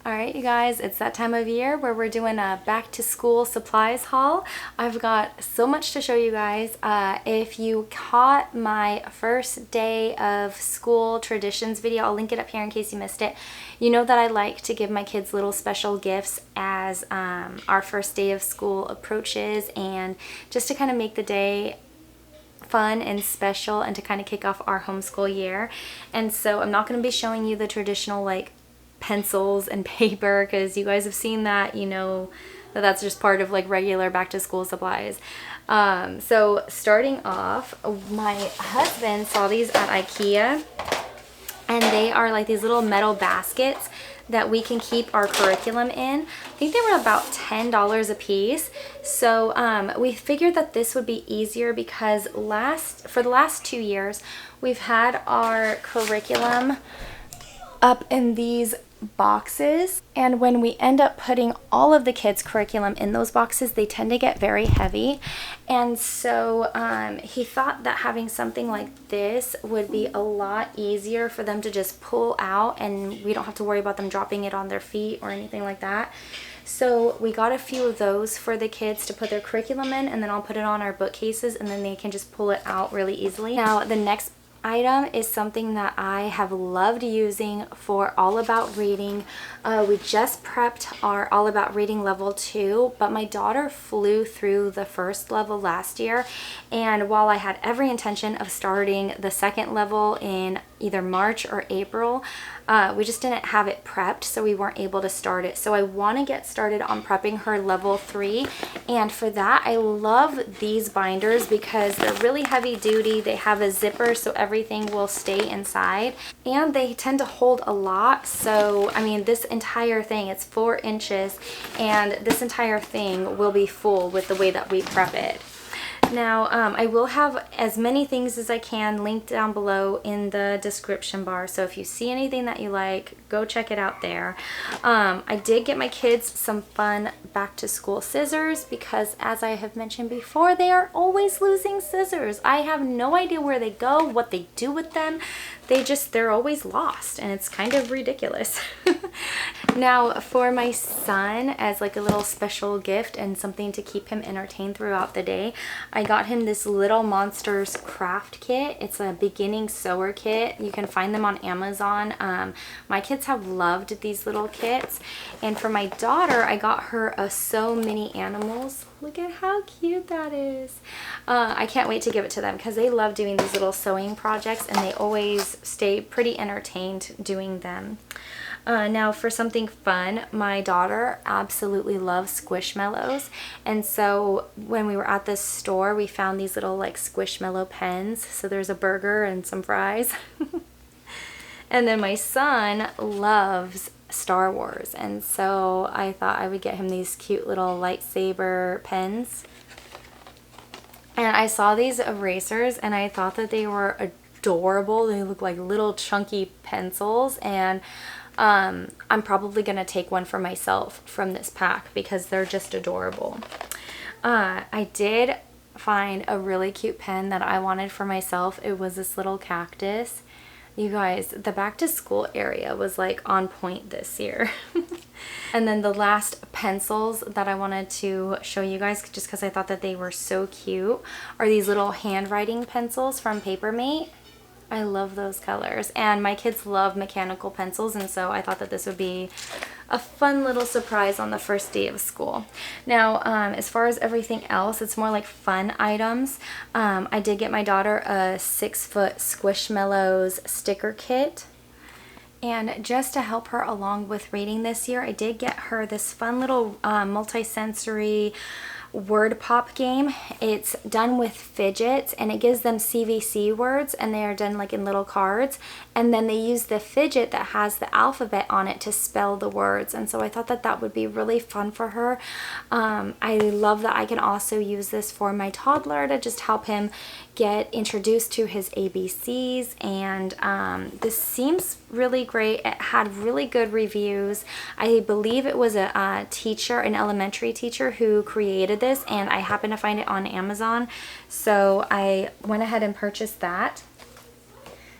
Alright you guys, it's that time of year where we're doing a back to school supplies haul. I've got so much to show you guys. If you caught my first day of school traditions video, I'll link it up here in case you missed it. You know that I like to give my kids little special gifts as our first day of school approaches, and just to kind of make the day fun and special and to kind of kick off our homeschool year. And so I'm not going to be showing you the traditional like pencils and paper, because you guys have seen that, you know that that's just part of like regular back to school supplies. So starting off, my husband saw these at IKEA, and they are like these little metal baskets that we can keep our curriculum in. I think they were about $10 a piece. So we figured that this would be easier because for the last 2 years we've had our curriculum up in these boxes, and when we end up putting all of the kids' curriculum in those boxes, they tend to get very heavy. And so he thought that having something like this would be a lot easier for them to just pull out, and we don't have to worry about them dropping it on their feet or anything like that. So we got a few of those for the kids to put their curriculum in, and then I'll put it on our bookcases, and then they can just pull it out really easily. Now the next item is something that I have loved using for All About Reading. We just prepped our All About Reading level 2, but my daughter flew through the first level last year, and while I had every intention of starting the second level in either March or April, we just didn't have it prepped, so we weren't able to start it. So I want to get started on prepping her level 3, and for that I love these binders because they're really heavy duty. They have a zipper so everything will stay inside, and they tend to hold a lot. So I mean, this entire thing, it's 4 inches, and this entire thing will be full with the way that we prep it. Now, I will have as many things as I can linked down below in the description bar, so if you see anything that you like, go check it out there. I did get my kids some fun back to school scissors because, as I have mentioned before, they are always losing scissors. I have no idea where they go, what they do with them. They're always lost, and it's kind of ridiculous. Now for my son, as like a little special gift and something to keep him entertained throughout the day, I got him this Little Monsters craft kit. It's a beginning sewer kit. You can find them on Amazon. My kids have loved these little kits. And for my daughter, I got her a So Many Animals. Look at how cute that is. I can't wait to give it to them because they love doing these little sewing projects, and they always stay pretty entertained doing them. Now for something fun, my daughter absolutely loves Squishmallows, and so when we were at this store, we found these little like Squishmallow pens. So there's a burger and some fries. And then my son loves Star Wars, and so I thought I would get him these cute little lightsaber pens. And I saw these erasers and I thought that they were adorable. They look like little chunky pencils, and I'm probably gonna take one for myself from this pack because they're just adorable. I did find a really cute pen that I wanted for myself. It was this little cactus. You guys, the back to school area was like on point this year. And then the last pencils that I wanted to show you guys, just because I thought that they were so cute, are these little handwriting pencils from Papermate. I love those colors, and my kids love mechanical pencils, and so I thought that this would be a fun little surprise on the first day of school. Now, as far as everything else, it's more like fun items. I did get my daughter a 6-foot Squishmallows sticker kit. And just to help her along with reading this year, I did get her this fun little multi-sensory word pop game. It's done with fidgets, and it gives them CVC words, and they are done like in little cards, and then they use the fidget that has the alphabet on it to spell the words. And so I thought that that would be really fun for her. I love that I can also use this for my toddler to just help him get introduced to his ABCs, and this seems really great. It had really good reviews. I believe it was a teacher, an elementary teacher, who created this, and I happened to find it on Amazon, so I went ahead and purchased that.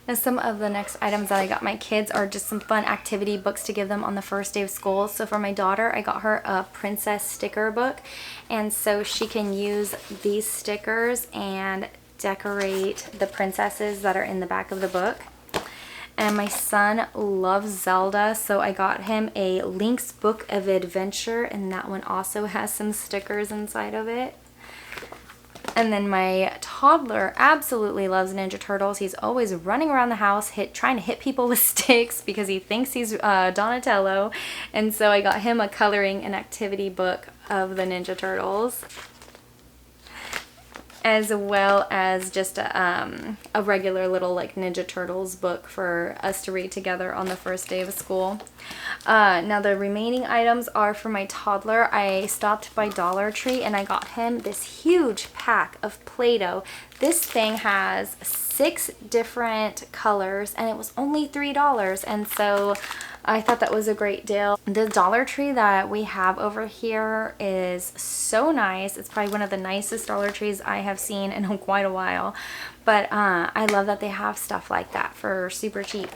Now some of the next items that I got my kids are just some fun activity books to give them on the first day of school. So for my daughter, I got her a princess sticker book, and so she can use these stickers and decorate the princesses that are in the back of the book. And my son loves Zelda, so I got him a Link's Book of Adventure, and that one also has some stickers inside of it. And then my toddler absolutely loves Ninja Turtles. He's always running around the house trying to hit people with sticks because he thinks he's Donatello. And so I got him a coloring and activity book of the Ninja Turtles, as well as just a regular little like Ninja Turtles book for us to read together on the first day of school. Now the remaining items are for my toddler. I stopped by Dollar Tree and I got him this huge pack of Play-Doh. This thing has 6 different colors and it was only $3, and so I thought that was a great deal. The Dollar Tree that we have over here is so nice. It's probably one of the nicest Dollar Trees I have seen in quite a while. But I love that they have stuff like that for super cheap.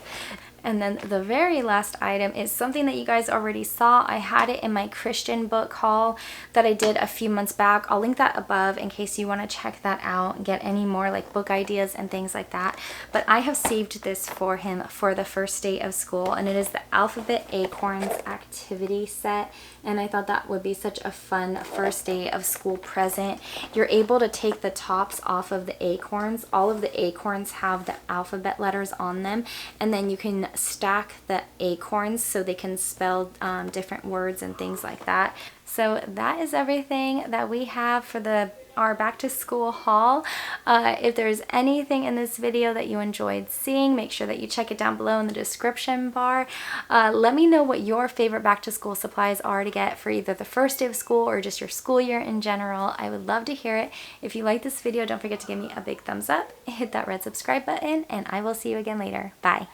And then the very last item is something that you guys already saw. I had it in my Christian book haul that I did a few months back. I'll link that above in case you want to check that out and get any more like book ideas and things like that. But I have saved this for him for the first day of school, and it is the Alphabet Acorns activity set. And I thought that would be such a fun first day of school present. You're able to take the tops off of the acorns. All of the acorns have the alphabet letters on them, and then you can stack the acorns so they can spell different words and things like that. So that is everything that we have for our back to school haul. If there's anything in this video that you enjoyed seeing, make sure that you check it down below in the description bar. Let me know what your favorite back to school supplies are to get for either the first day of school or just your school year in general. I would love to hear it. If you like this video, don't forget to give me a big thumbs up, hit that red subscribe button, and I will see you again later. Bye.